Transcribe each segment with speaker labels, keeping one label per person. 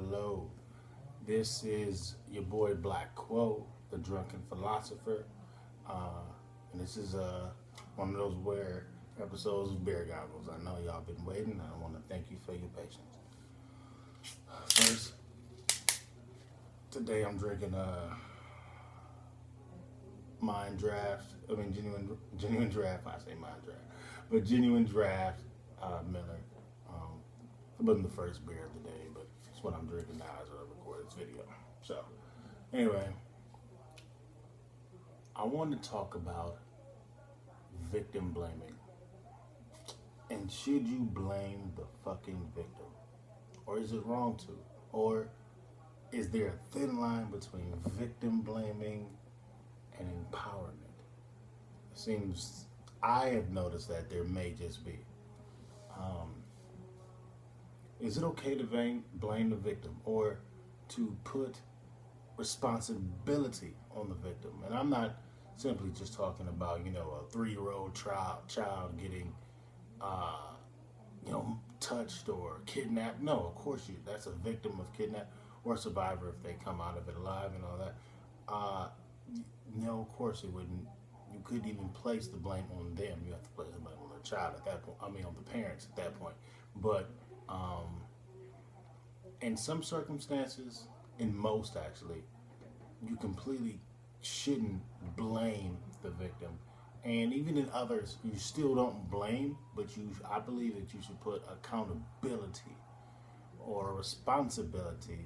Speaker 1: hello. This is your boy Black Quo, the drunken philosopher. Uh, and this is one of those rare episodes of Bear Goggles. I know y'all been waiting. I want to thank you for your patience. First, today I'm drinking Mind Draft. I mean, genuine draft. I say Mind Draft, but genuine draft Miller. It wasn't the first beer of the day, but it's what I'm drinking now as I record this video. So, anyway, I want to talk about victim blaming. And should you blame the fucking victim? Or is it wrong to? Or is there a thin line between victim blaming and empowerment? It seems I have noticed that there may just be. Is it okay to blame the victim or to put responsibility on the victim? And I'm not simply just talking about, a 3-year-old child getting, touched or kidnapped. No, of course that's a victim of kidnap or a survivor if they come out of it alive and all that. No, of course it wouldn't. You couldn't even place the blame on them. You have to place the blame on the child at that point. I mean, on the parents at that point. But in some circumstances, in most actually, you completely shouldn't blame the victim. And even in others, you still don't blame, but I believe that you should put accountability or responsibility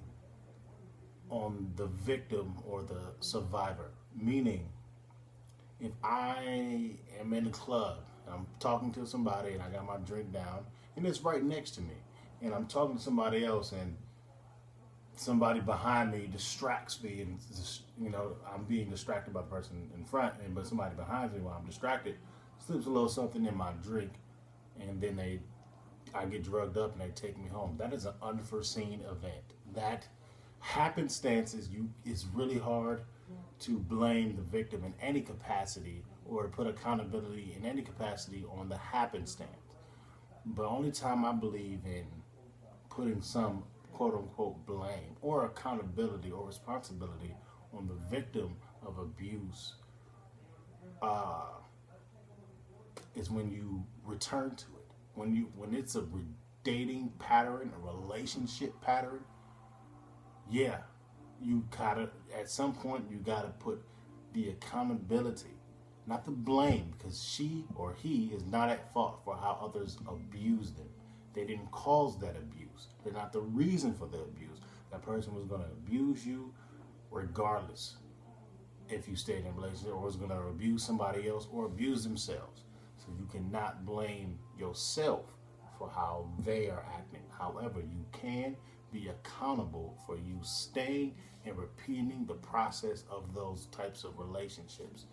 Speaker 1: on the victim or the survivor. Meaning, if I am in a club, and I'm talking to somebody and I got my drink down, and it's right next to me, and I'm talking to somebody else, and somebody behind me distracts me, and I'm being distracted by the person in front, but somebody behind me while I'm distracted slips a little something in my drink, and then I get drugged up and they take me home. That is an unforeseen event. That happenstance is really hard to blame the victim in any capacity or to put accountability in any capacity on the happenstance. But only time I believe in putting some quote unquote blame or accountability or responsibility on the victim of abuse is when you return to it. When it's a dating pattern, a relationship pattern, yeah, you gotta, at some point, you gotta put the accountability, not the blame, because she or he is not at fault for how others abuse them. They didn't cause that abuse. They're not the reason for the abuse. That person was gonna abuse you regardless if you stayed in a relationship, or was gonna abuse somebody else or abuse themselves. So you cannot blame yourself for how they are acting. However, you can be accountable for you staying and repeating the process of those types of relationships.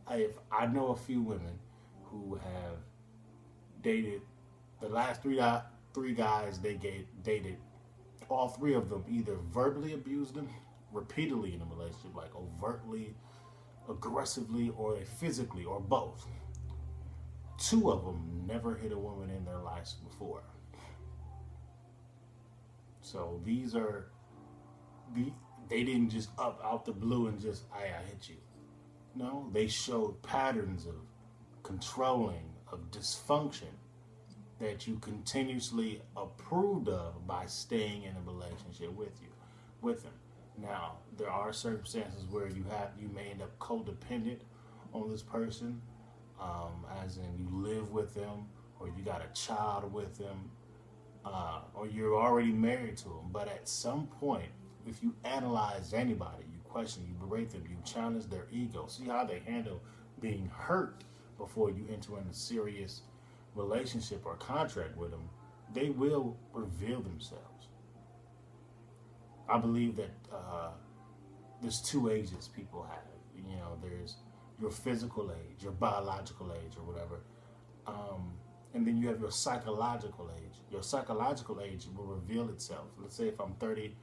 Speaker 1: I know a few women who have dated the last three guys they dated. All three of them either verbally abused them repeatedly in a relationship, like overtly, aggressively, or physically, or both. Two of them never hit a woman in their lives before. So they didn't just up out the blue and just, I hit you. No, they showed patterns of controlling, of dysfunction that you continuously approved of by staying in a relationship with them. Now, there are circumstances where you may end up codependent on this person, as in you live with them, or you got a child with them, or you're already married to them. But at some point, if you analyze anybody, you question, you berate them, you challenge their ego, see how they handle being hurt before you enter in a serious relationship or contract with them, they will reveal themselves. I believe that there's two ages people have. There's your physical age, your biological age, or whatever, and then you have your psychological age. Your psychological age will reveal itself. Let's say if I'm 30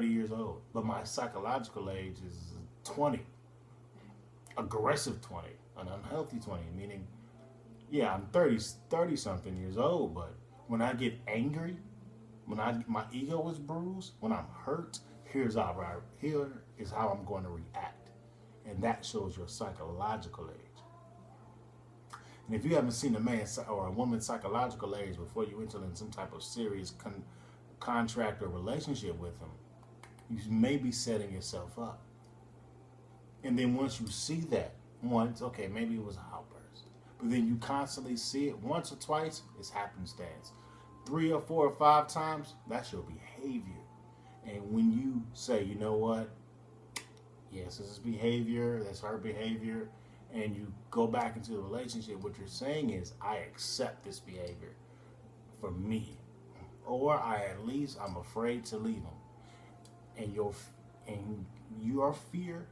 Speaker 1: years old, but my psychological age is 20, aggressive 20, an unhealthy 20, meaning, yeah, I'm 30 something years old, but when I get angry, When my ego is bruised, when I'm hurt, here is how I'm going to react, and that shows your psychological age. And if you haven't seen a man or a woman's psychological age before you enter in some type of serious contract or relationship with them, you may be setting yourself up. And then once you see that once, okay, maybe it was an outburst, but then you constantly see it once or twice, it's happenstance. 3 or 4 or 5 times, that's your behavior. And when you say, you know what, yes, this is behavior, that's her behavior, and you go back into the relationship, what you're saying is, I accept this behavior for me, or I'm afraid to leave him, and your fear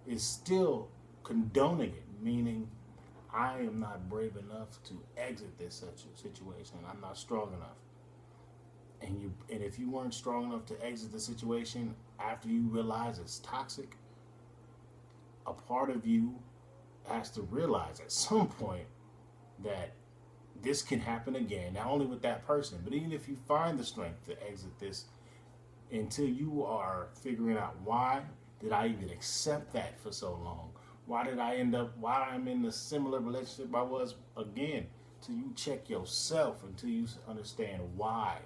Speaker 1: is still condoning it, meaning I am not brave enough to exit this situation. I'm not strong enough. And if you weren't strong enough to exit the situation after you realize it's toxic, a part of you has to realize at some point that this can happen again, not only with that person, but even if you find the strength to exit this, until you are figuring out, why did I even accept that for so long? Why did I end up, why I'm in the similar relationship I was again? Till you check yourself, until you understand why.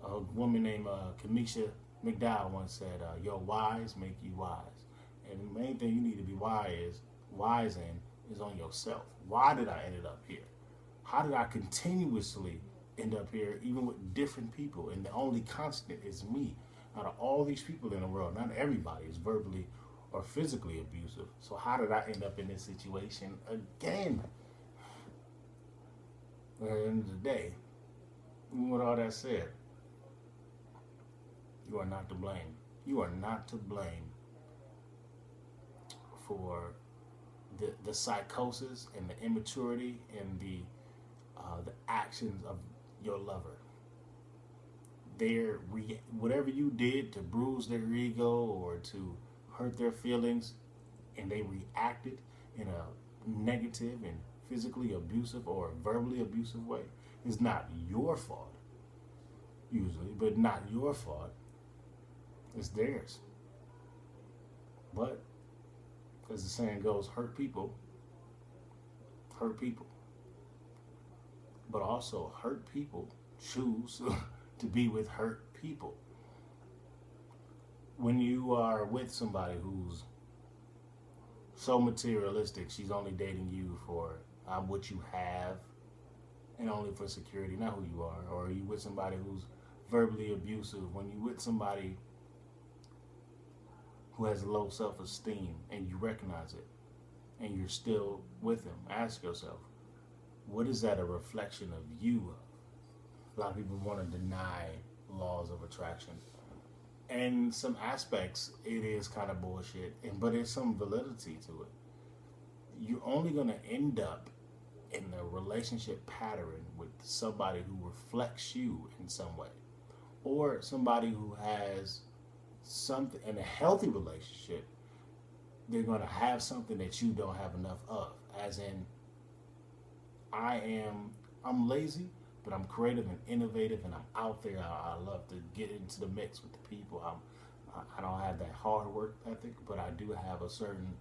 Speaker 1: A woman named Kamisha McDowell once said, your whys make you wise. And the main thing you need to be wise in is on yourself. Why did I end up here? How did I continuously end up here, even with different people? And the only constant is me. Out of all these people in the world, not everybody is verbally or physically abusive. So how did I end up in this situation again? At the end of the day, even with all that said, you are not to blame. You are not to blame for the psychosis and the immaturity and the actions of your lover. Whatever you did to bruise their ego or to hurt their feelings, and they reacted in a negative and physically abusive or verbally abusive way, is not your fault, usually, but not your fault. It's theirs. But as the saying goes, hurt people. But also, hurt people choose to be with hurt people. When you are with somebody who's so materialistic, she's only dating you for what you have and only for security, not who you are. Or are you with somebody who's verbally abusive? When you're with somebody who has low self-esteem and you recognize it and you're still with them, ask yourself, what is that a reflection of you? A lot of people want to deny laws of attraction. And some aspects, it is kind of bullshit, but there's some validity to it. You're only going to end up in a relationship pattern with somebody who reflects you in some way, or somebody who has something in a healthy relationship. They're going to have something that you don't have enough of, as in, I'm lazy, but I'm creative and innovative, and I'm out there. I love to get into the mix with the people. I don't have that hard work ethic, but I do have a certain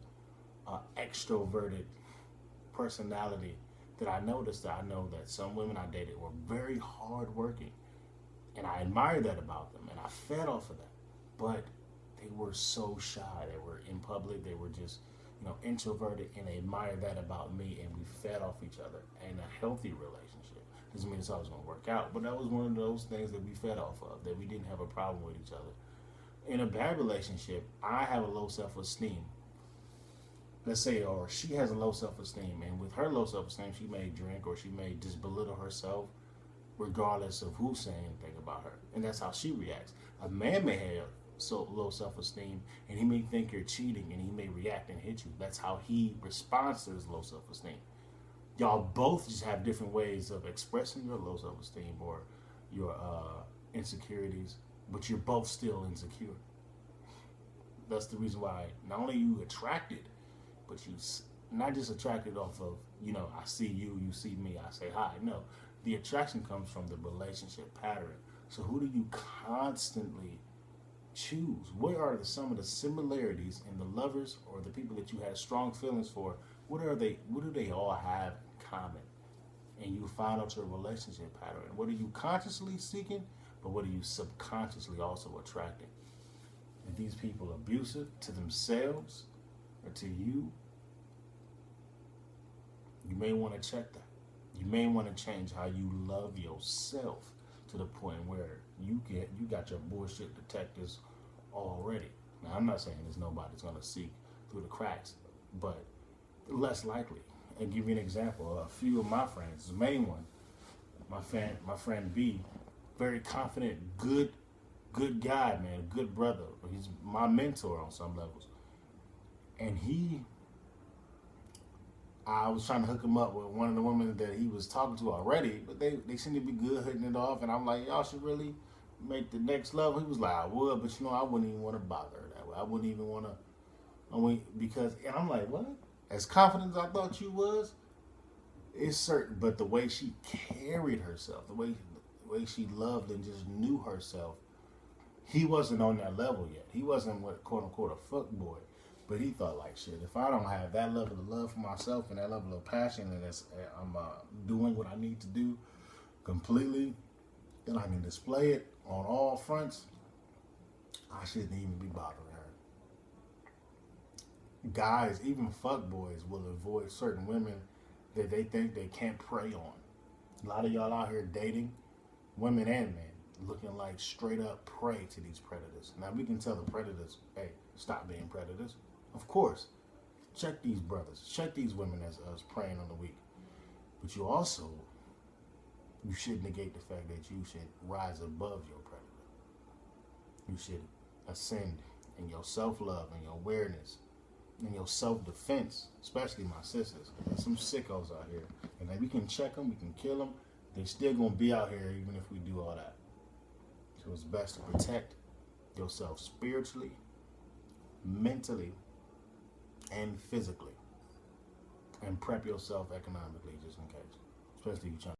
Speaker 1: extroverted personality that I noticed. That I know that some women I dated were very hardworking, and I admired that about them, and I fed off of that. But they were so shy. They were in public. They were just, introverted, and they admired that about me, and we fed off each other in a healthy relationship. Doesn't mean it's always going to work out, but that was one of those things that we fed off of, that we didn't have a problem with each other. In a bad relationship, I have a low self-esteem. Let's say, or she has a low self-esteem, and with her low self-esteem, she may drink or she may just belittle herself, regardless of who's saying anything about her. And that's how she reacts. A man may have so low self-esteem, and he may think you're cheating, and he may react and hit you. That's how he responds to his low self-esteem. Y'all both just have different ways of expressing your low self-esteem or your insecurities, but you're both still insecure. That's the reason why not only you attracted, but you not just attracted off of, I see you, you see me, I say hi. No, the attraction comes from the relationship pattern So who do you constantly choose? What are some of the similarities in the lovers or the people that you had strong feelings for? What are they? What do they all have in common? And you find out your relationship pattern. What are you consciously seeking, but what are you subconsciously also attracting? Are these people abusive to themselves or to you? You may want to check that. You may want to change how you love yourself to the point where you got your bullshit detectors already. Now I'm not saying there's nobody's gonna seek through the cracks, but less likely. And give you an example. A few of my friends, the main one, my friend B, very confident, good guy, man, good brother. He's my mentor on some levels. And I was trying to hook him up with one of the women that he was talking to already, but they seem to be good hitting it off. And I'm like, y'all should really make the next level. He was like, I would, but I wouldn't even want to bother her that way. I wouldn't even want to, because, and I'm like, what? As confident as I thought you was, it's certain, but the way she carried herself, the way she loved and just knew herself, he wasn't on that level yet. He wasn't what quote unquote a fuck boy, but he thought like shit. If I don't have that level of love for myself and that level of passion, and I'm doing what I need to do completely, then I can display it on all fronts. I shouldn't even be bothering her. Guys, even fuck boys, will avoid certain women that they think they can't prey on. A lot of y'all out here dating, women and men, looking like straight up prey to these predators. Now we can tell the predators, hey, stop being predators. Of course, check these brothers, check these women as preying on the weak. But you should negate the fact that you should rise above your predator. You should ascend in your self-love and your awareness and your self-defense, especially my sisters. There's some sickos out here. And then we can check them, we can kill them. They're still going to be out here even if we do all that. So it's best to protect yourself spiritually, mentally, and physically. And prep yourself economically just in case. Especially if you're trying